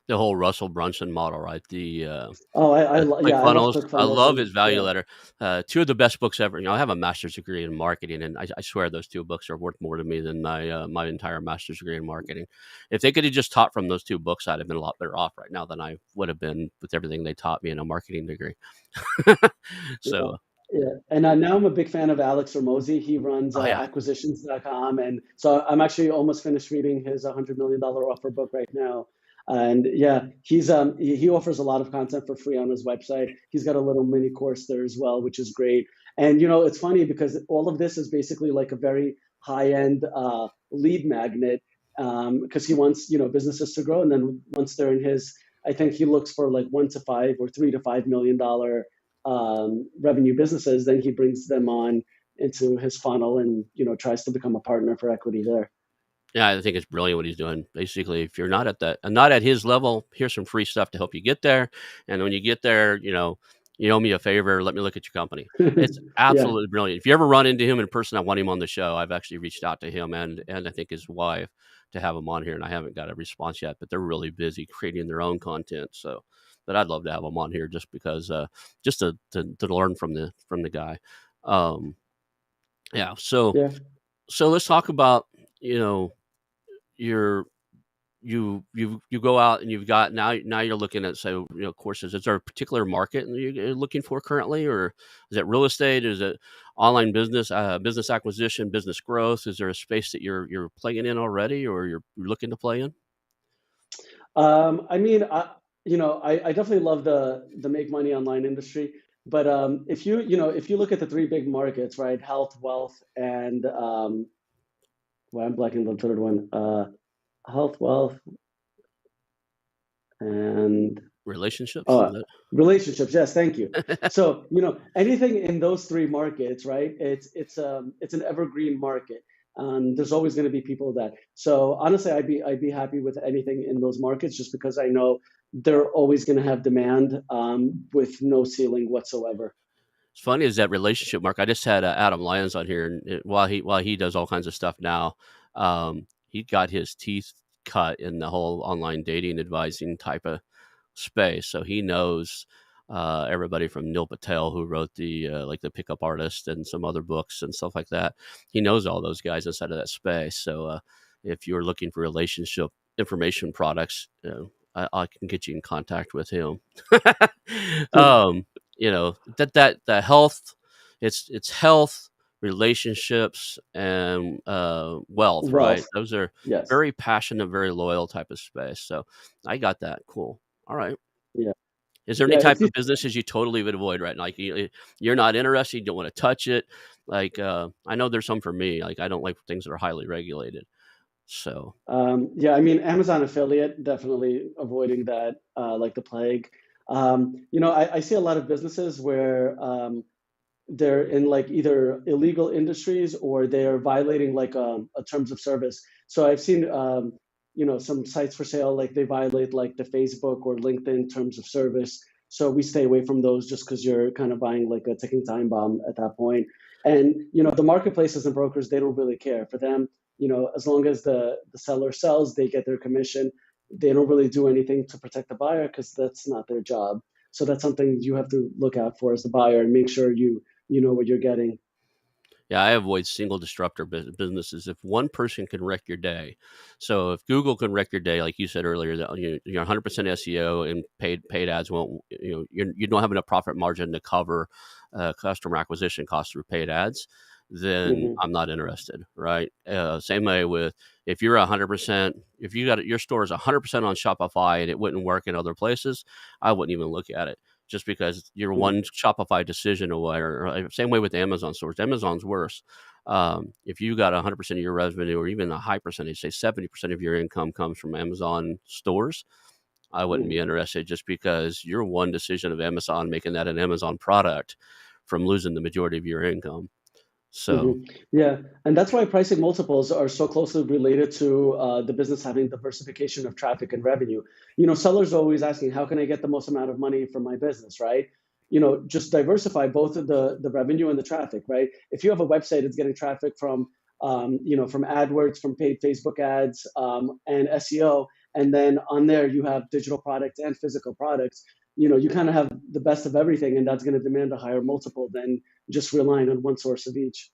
[SPEAKER 1] the whole Russell Brunson model, right?
[SPEAKER 2] Oh,
[SPEAKER 1] The
[SPEAKER 2] yeah, I love
[SPEAKER 1] ClickFunnels. I
[SPEAKER 2] ClickFunnels,
[SPEAKER 1] love
[SPEAKER 2] and
[SPEAKER 1] his value
[SPEAKER 2] yeah,
[SPEAKER 1] letter. 2 of the best books ever. I have a master's degree in marketing, and I swear those 2 books are worth more to me than my entire master's degree in marketing. If they could have just taught from those 2 books, I'd have been a lot better off right now than I would have been with everything they taught me in a marketing degree.
[SPEAKER 2] yeah,
[SPEAKER 1] So, yeah.
[SPEAKER 2] yeah. And now I'm a big fan of Alex Ramosi. He runs
[SPEAKER 1] Oh yeah.
[SPEAKER 2] acquisitions.com, and so I'm actually almost finished reading his $100 million offer book right now. And yeah, he offers a lot of content for free on his website. He's got a little mini course there as well, which is great. And it's funny because all of this is basically like a very high end lead magnet, because he wants businesses to grow, and then once they're in his, I think he looks for like 1 to 5 or $3 to $5 million revenue businesses. Then he brings them on into his funnel, and tries to become a partner for equity there.
[SPEAKER 1] Yeah, I think it's brilliant what he's doing. Basically, if you're not at his level, here's some free stuff to help you get there. And when you get there, you owe me a favor. Let me look at your company. It's
[SPEAKER 2] Yeah,
[SPEAKER 1] absolutely brilliant. If you ever run into him in person, I want him on the show. I've actually reached out to him and I think his wife to have him on here, and I haven't got a response yet. But they're really busy creating their own content. So, but I'd love to have him on here just because, just to learn from the guy. Um, yeah. So
[SPEAKER 2] yeah.
[SPEAKER 1] let's talk about you know your you go out and you've got now you're looking at, say, courses. Is there a particular market you're looking for currently, or is it real estate? Is it online business, business acquisition, business growth? Is there a space that you're playing in already, or you're looking to play in?
[SPEAKER 2] I mean, I definitely love the make money online industry. But if you look at the three big markets, right? Health, wealth, and well, I'm blanking on the third one. Health, wealth, and
[SPEAKER 1] Relationships, is
[SPEAKER 2] uh,
[SPEAKER 1] that?
[SPEAKER 2] relationships. Yes, thank you. So, anything in those three markets, right? It's an evergreen market. There's always going to be people that. So honestly, I'd be happy with anything in those markets, just because I know they're always going to have demand, with no ceiling whatsoever.
[SPEAKER 1] It's funny is that relationship, Mark. I just had Adam Lyons on here, and while he does all kinds of stuff now, he got his teeth cut in the whole online dating advising type of space. So he knows everybody from Neil Patel, who wrote the like the Pickup Artist and some other books and stuff like that. He knows all those guys inside of that space. So if you're looking for relationship information products, I can get you in contact with him. um, that the health, it's health, relationships, and wealth, right?
[SPEAKER 2] Wealth,
[SPEAKER 1] Those are
[SPEAKER 2] yes,
[SPEAKER 1] very passionate, very loyal type of space. So I got that. Cool. All right.
[SPEAKER 2] yeah,
[SPEAKER 1] Is there any
[SPEAKER 2] yeah.
[SPEAKER 1] type
[SPEAKER 2] If you
[SPEAKER 1] of businesses you totally would avoid, right? Like you're not interested, you don't want to touch it. Like I know there's some for me. Like I don't like things that are highly regulated. So
[SPEAKER 2] Yeah, I mean, Amazon affiliate, definitely avoiding that like the plague. I see a lot of businesses where they're in like either illegal industries or they're violating like a terms of service. So I've seen some sites for sale, like they violate like the Facebook or LinkedIn terms of service. So we stay away from those, just because you're kind of buying like a ticking time bomb at that point. And the marketplaces and brokers, they don't really care. For them, as long as the seller sells, they get their commission. They don't really do anything to protect the buyer, because that's not their job. So that's something you have to look out for as the buyer, and make sure you know what you're getting.
[SPEAKER 1] yeah, I avoid single disruptor businesses. If one person can wreck your day, so if Google can wreck your day, like you said earlier, that you're 100% SEO and paid ads won't, you don't have enough profit margin to cover customer acquisition costs through paid ads, then
[SPEAKER 2] Hmm.
[SPEAKER 1] I'm not interested, right? Same way with if you're 100%, if you got your store is 100% on Shopify and it wouldn't work in other places, I wouldn't even look at it, just because you're
[SPEAKER 2] Hmm.
[SPEAKER 1] one Shopify decision away. Or same way with Amazon stores. Amazon's worse. If you got 100% of your revenue, or even a high percentage, say 70% of your income comes from Amazon stores, I wouldn't be
[SPEAKER 2] Hmm.
[SPEAKER 1] interested, just because you're one decision of Amazon making that an Amazon product from losing the majority of your income.
[SPEAKER 2] Hmm.
[SPEAKER 1] So,
[SPEAKER 2] Yeah, and that's why pricing multiples are so closely related to the business having diversification of traffic and revenue. Sellers are always asking, how can I get the most amount of money from my business, right? Just diversify both of the revenue and the traffic, right? If you have a website, it's getting traffic from AdWords, from paid Facebook ads, and SEO, and then on there you have digital products and physical products. You kind of have the best of everything, and that's going to demand a higher multiple than just relying on one source of each.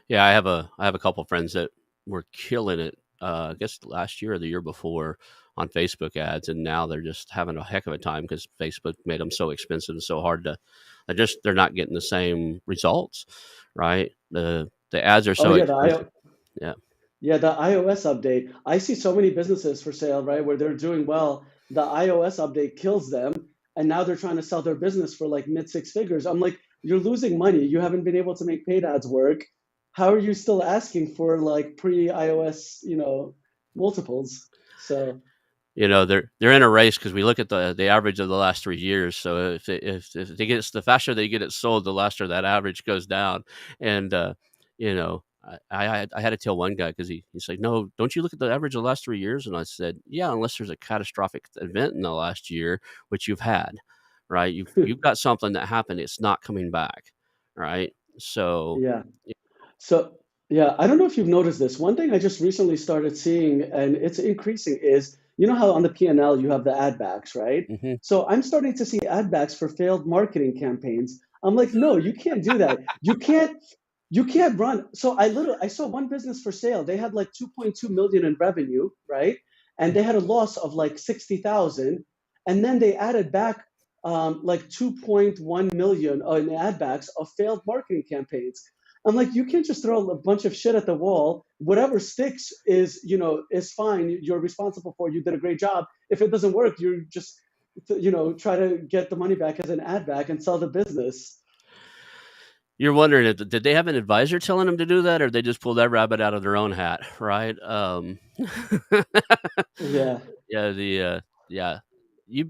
[SPEAKER 1] yeah, I have a couple friends that were killing it. I guess last year or the year before on Facebook ads, and now they're just having a heck of a time because Facebook made them so expensive and so hard to. They're not getting the same results, right? The ads are
[SPEAKER 2] Oh
[SPEAKER 1] so
[SPEAKER 2] yeah,
[SPEAKER 1] expensive. Yeah.
[SPEAKER 2] the iOS update. I see so many businesses for sale, right, where they're doing well. The iOS update kills them, and now they're trying to sell their business for like mid six figures. I'm like, you're losing money. You haven't been able to make paid ads work. How are you still asking for like pre iOS, multiples? So
[SPEAKER 1] They're in a race because we look at the average of the last 3 years. So if they get the faster they get it sold, the faster that average goes down. And I had to tell one guy because he's like, no, don't you look at the average of the last 3 years? And I said, yeah, unless there's a catastrophic event in the last year, which you've had, right? You've got something that happened, it's not coming back, right? So
[SPEAKER 2] yeah. So, yeah, I don't know if you've noticed this. One thing I just recently started seeing, and it's increasing, is how on the P&L you have the ad backs, right?
[SPEAKER 1] mhm.
[SPEAKER 2] So I'm starting to see ad backs for failed marketing campaigns. I'm like, no, you can't do that. You can't run. So I saw one business for sale. They had like 2.2 million in revenue, right? and they had a loss of like 60,000, and then they added back like 2.1 million in ad backs of failed marketing campaigns. I'm like, you can't just throw a bunch of shit at the wall. Whatever sticks is, is fine. You're responsible for. You did a great job. If it doesn't work, you just, try to get the money back as an ad back and sell the business.
[SPEAKER 1] You're wondering if did they have an advisor telling them to do that, or they just pulled that rabbit out of their own hat, right?
[SPEAKER 2] Yeah,
[SPEAKER 1] Yeah, yeah, it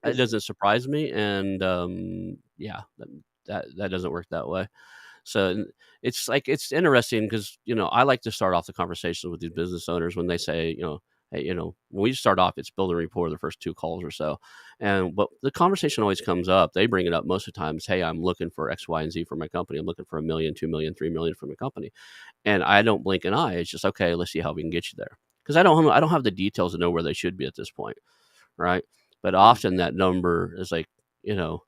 [SPEAKER 2] is
[SPEAKER 1] doesn't surprise me, and yeah, that doesn't work that way. So it's like it's interesting because I like to start off the conversations with these business owners when they say, hey, when we start off, it's build a rapport the first two calls or so, but the conversation always comes up. They bring it up most of the times. Hey, I'm looking for X, Y, and Z for my company. I'm looking for 1 million, 2 million, 3 million for my company, and I don't blink an eye. It's just okay. Let's see how we can get you there because I don't have the details to know where they should be at this point, right? But often that number is like, you know,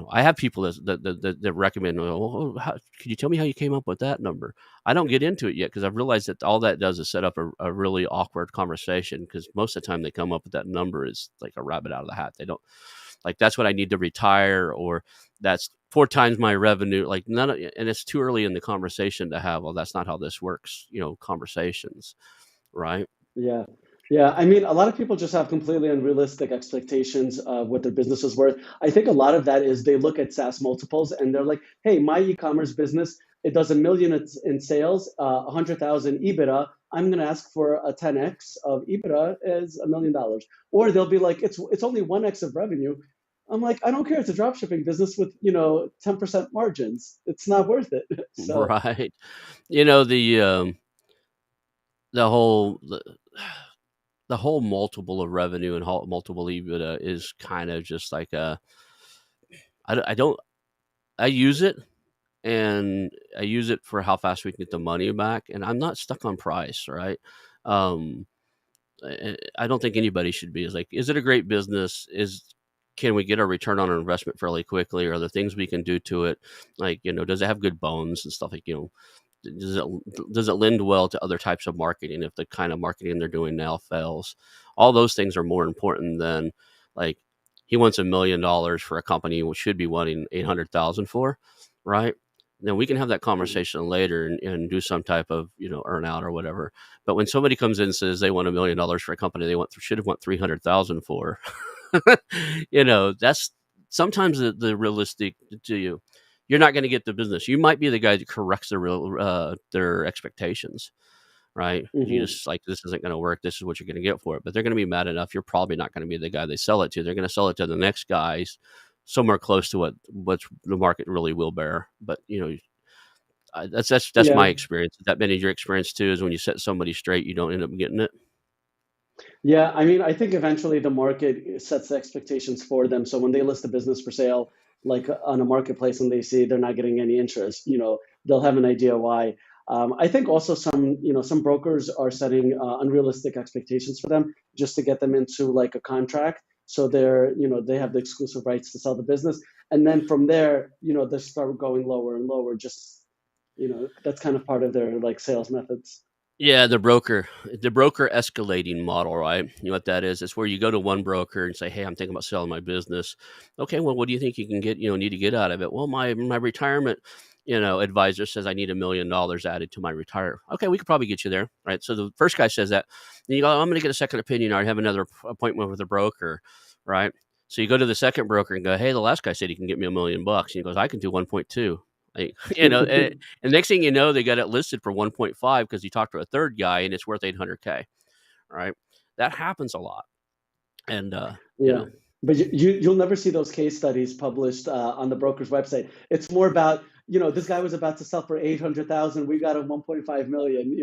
[SPEAKER 1] I have people that recommend, well, can you tell me how you came up with that number? I don't get into it yet because I've realized that all that does is set up a really awkward conversation because most of the time they come up with that number is like a rabbit out of the hat. They don't like that's what I need to retire or that's 4 times my revenue. Like and it's too early in the conversation to have, well, that's not how this works, conversations, right?
[SPEAKER 2] Yeah. Yeah. I mean, a lot of people just have completely unrealistic expectations of what their business is worth. I think a lot of that is they look at SaaS multiples and they're like, hey, my e-commerce business, it does 1 million in sales, 100,000 EBITDA. I'm going to ask for a 10x of EBITDA is $1 million. Or they'll be like, it's only 1x of revenue. I'm like, I don't care. It's a drop shipping business with, 10% margins. It's not worth it. So,
[SPEAKER 1] Right. You know, the whole the whole multiple of revenue and multiple EBITDA is kind of just like I don't I use it and I use it for how fast we can get the money back, and I'm not stuck on price, right? Um, I don't think anybody should be. Is like, is it a great business? Can we get a return on our investment fairly quickly? Are there things we can do to it? Like, does it have good bones and stuff? Like, does it lend well to other types of marketing if the kind of marketing they're doing now fails? All those things are more important than like he wants $1 million for a company which should be wanting 800,000 for, right? Then we can have that conversation later and do some type of earn out or whatever. But when somebody comes in and says they want $1 million for a company they should have want 300,000 for, that's sometimes the realistic to you. You're not going to get the business. You might be the guy that corrects their expectations, right? You
[SPEAKER 2] mhm.
[SPEAKER 1] just like this isn't going to work. This is what you're going to get for it. But they're going to be mad enough. You're probably not going to be the guy they sell it to. They're going to sell it to the next guys somewhere close to what the market really will bear. But that's my
[SPEAKER 2] Yeah.
[SPEAKER 1] experience. That been your experience too? Is when you set somebody straight, you don't end up getting it.
[SPEAKER 2] Yeah, I mean, I think eventually the market sets the expectations for them. So when they list a business for sale, like on a marketplace, and they see they're not getting any interest, they'll have an idea why. I think also some brokers are setting unrealistic expectations for them just to get them into like a contract. So they have the exclusive rights to sell the business, and then from there, they start going lower and lower. Just that's kind of part of their like sales methods.
[SPEAKER 1] Yeah, the broker escalating model, right? You know what that is? It's where you go to one broker and say, "Hey, I'm thinking about selling my business." Okay, well, what do you think you can get? Need to get out of it? Well, my retirement, advisor says I need $1 million added to my retire. Okay, we could probably get you there, right? So the first guy says that, then you go, I'm going to get a second opinion, or I have another appointment with a broker, right? So you go to the second broker and go, "Hey, the last guy said he can get me $1 million," and he goes, "I can do 1.2." Like, and next thing you know, they got it listed for 1.5 because you talked to a third guy and it's worth 800K. Right? That happens a lot. And,
[SPEAKER 2] Yeah, but you'll never see those case studies published on the broker's website. It's more about, this guy was about to sell for 800,000. We got him 1.5 million.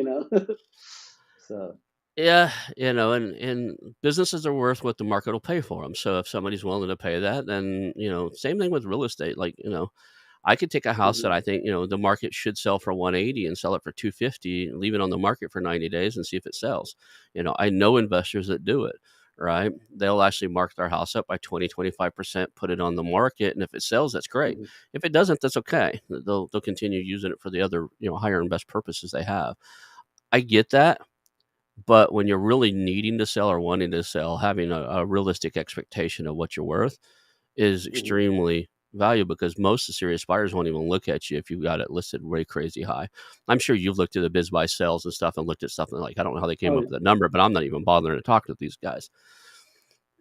[SPEAKER 2] So,
[SPEAKER 1] yeah, and businesses are worth what the market will pay for them. So if somebody's willing to pay that, then, same thing with real estate. Like, I could take a house that
[SPEAKER 2] mhm,
[SPEAKER 1] I think, the market should sell for 180 and sell it for 250, and leave it on the market for 90 days and see if it sells. I know investors that do it, right? They'll actually mark their house up by 20, 25%, put it on the market. And if it sells, that's great.
[SPEAKER 2] mhm.
[SPEAKER 1] If it doesn't, that's okay. They'll continue using it for the other, higher and best purposes they have. I get that. But when you're really needing to sell or wanting to sell, having a realistic expectation of what you're worth is
[SPEAKER 2] Mhm.
[SPEAKER 1] extremely valuable, because most of the serious buyers won't even look at you if you've got it listed way crazy high. I'm sure you've looked at the biz buy sales and stuff and looked at stuff and like, I don't know how they came
[SPEAKER 2] Oh,
[SPEAKER 1] up with that number, but I'm not even bothering to talk to these guys.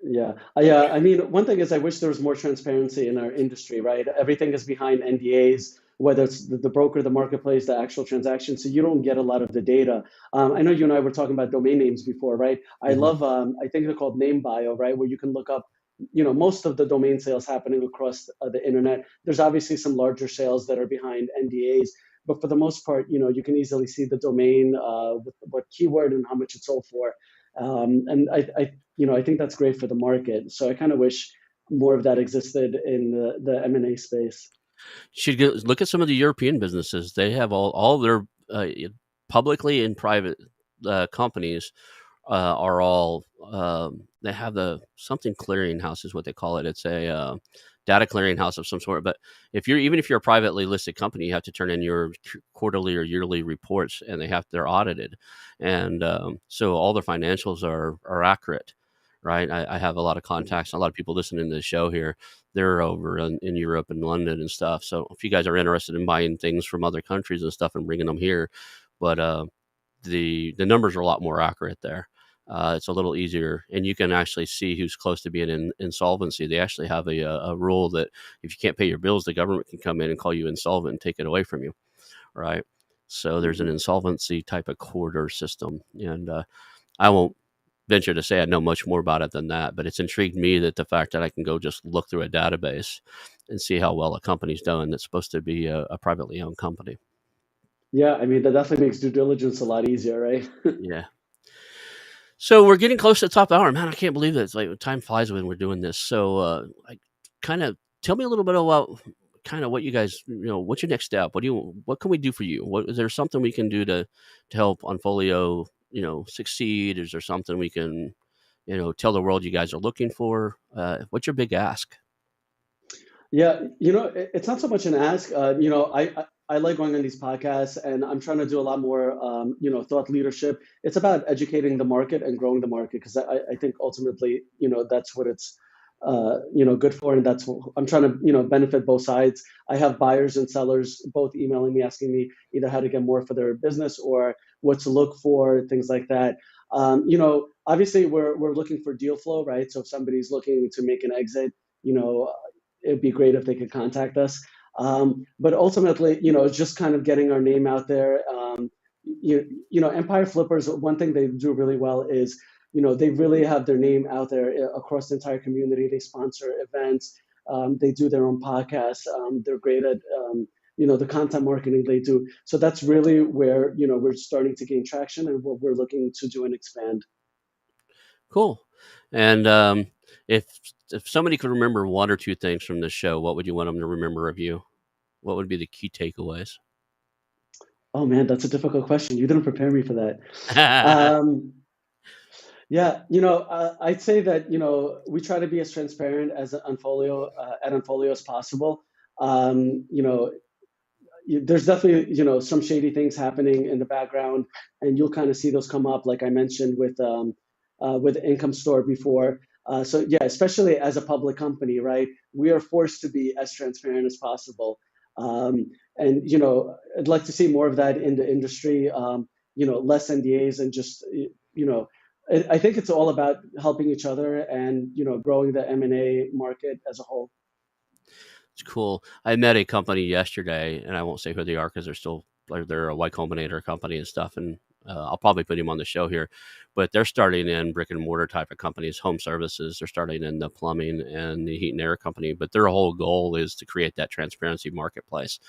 [SPEAKER 2] yeah. Yeah. I mean, one thing is I wish there was more transparency in our industry, right? Everything is behind NDAs, whether it's the broker, the marketplace, the actual transaction. So you don't get a lot of the data. I know you and I were talking about domain names before, right? I
[SPEAKER 1] Hmm.
[SPEAKER 2] love, I think they're called Name Bio, right? Where you can look up, most of the domain sales happening across the internet. There's obviously some larger sales that are behind NDAs. But for the most part, you can easily see the domain, with what keyword and how much it sold for. And I think that's great for the market. So I kind of wish more of that existed in the M&A space.
[SPEAKER 1] Should look at some of the European businesses. They have all their publicly and private companies are all they have the something clearinghouse is what they call it. It's a data clearinghouse of some sort. But if you're a privately listed company, you have to turn in your quarterly or yearly reports, and they're audited, and so all their financials are accurate. Right. I have a lot of contacts, a lot of people listening to the show here. They're over in Europe and London and stuff. So if you guys are interested in buying things from other countries and stuff and bringing them here, but the numbers are a lot more accurate there. It's a little easier, and you can actually see who's close to being in insolvency. They actually have a rule that if you can't pay your bills, the government can come in and call you insolvent and take it away from you. Right. So there's an
[SPEAKER 2] Mhm.
[SPEAKER 1] insolvency type of quarter system, and I won't venture to say I know much more about it than that, but it's intrigued me that the fact that I can go just look through a database and see how well a company's done that's supposed to be a privately owned company.
[SPEAKER 2] Yeah, I mean, that definitely makes due diligence a lot easier, right?
[SPEAKER 1] Yeah. So we're getting close to the top of the hour, man. I can't believe it. It's like time flies when we're doing this. So, like, kind of tell me a little bit about kind of what you guys, what's your next step? What can we do for you? What is there something we can do to help Onfolio, succeed? Is there something we can, tell the world you guys are looking for? What's your big ask?
[SPEAKER 2] Yeah, it's not so much an ask. I like going on these podcasts, and I'm trying to do a lot more, thought leadership. It's about educating the market and growing the market because I think ultimately, that's what it's, good for, and that's what I'm trying to, benefit both sides. I have buyers and sellers both emailing me asking me either how to get more for their business or what to look for, things like that. Obviously, we're looking for deal flow, right? So if somebody's looking to make an exit, you know it'd be great if they could contact us. But ultimately, it's just kind of getting our name out there. Empire Flippers, one thing they do really well is, they really have their name out there across the entire community. They sponsor events. They do their own podcasts. They're great at, the content marketing they do. So that's really where, we're starting to gain traction and what we're looking to do and expand.
[SPEAKER 1] Cool. And if if somebody could remember one or two things from this show, what would you want them to remember of you? What would be the key takeaways?
[SPEAKER 2] Oh man, that's a difficult question. You didn't prepare me for that. Um, Yeah, I'd say that we try to be as transparent as Unfolio as possible. Um, you know, there's definitely some shady things happening in the background, and you'll kind of see those come up, like I mentioned with Income Store before. So yeah, especially as a public company, right? We are forced to be as transparent as possible, um, and I'd like to see more of that in the industry. Less NDAs and just I think it's all about helping each other and growing the M&A market as a whole.
[SPEAKER 1] It's cool. I met a company yesterday, and I won't say who they are because they're a Y Combinator company and stuff, and I'll probably put him on the show here. But they're starting in brick and mortar type of companies, home services. They're starting in the plumbing and the heat and air company. But their whole goal is to create that transparency marketplace,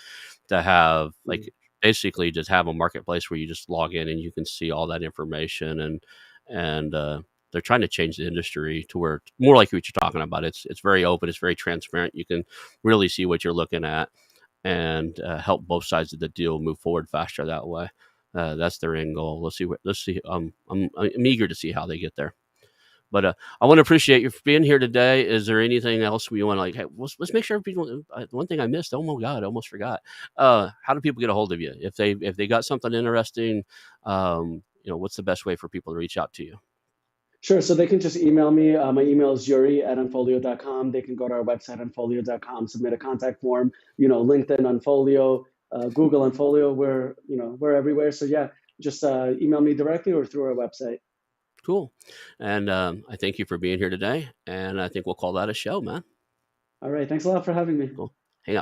[SPEAKER 1] to have
[SPEAKER 2] Mm.
[SPEAKER 1] basically just have a marketplace where you just log in and you can see all that information, and they're trying to change the industry to where more like what you're talking about. It's very open. It's very transparent. You can really see what you're looking at, and help both sides of the deal move forward faster that way. That's their end goal. Let's see. I'm eager to see how they get there. But I want to appreciate you for being here today. Is there anything else we want to like? Hey, let's make sure people. One thing I missed. Oh my god, I almost forgot. How do people get a hold of you if they got something interesting? what's the best way for people to reach out to you?
[SPEAKER 2] Sure. So they can just email me. My email is Yury@Onfolio.com. They can go to our website, Onfolio.com, submit a contact form, LinkedIn, Onfolio, Google Onfolio. We're everywhere. So yeah, just email me directly or through our website.
[SPEAKER 1] Cool. And I thank you for being here today. And I think we'll call that a show, man.
[SPEAKER 2] All right. Thanks a lot for having me.
[SPEAKER 1] Cool.